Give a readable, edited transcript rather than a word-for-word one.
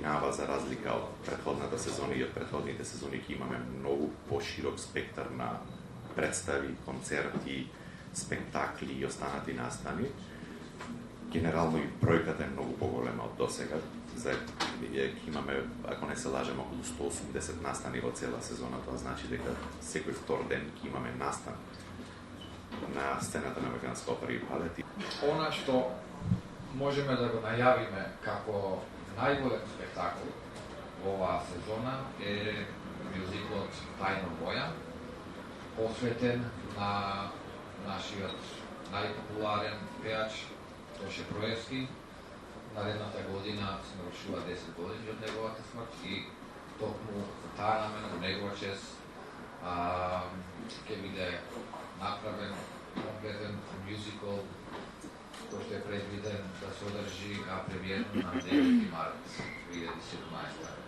изминава за разлика од претходната сезона и од претходните сезони, ќе имаме многу поширок спектар на представи, концерти, спектакли и останати настани. Генерално и бројката е многу поголема од досега. Ќе имаме, ако не се лажем, околу 180 настани во цела сезона. Тоа значи дека секој втор ден ќе имаме настан на сцената на Македонска опера и балет. Она што можеме да го најавиме како најголем спектакл во оваа сезона е мюзиклот Тајно Боја, посветен на нашиот најпопуларен пеач Тоше Проевски. Наредната година се навршува 10 години од неговата смрт и токму таа намена, во негова чест, ќе биде направен комплетен мюзикл кој што е предвиден да се одржи премиерно на 9 март 2017.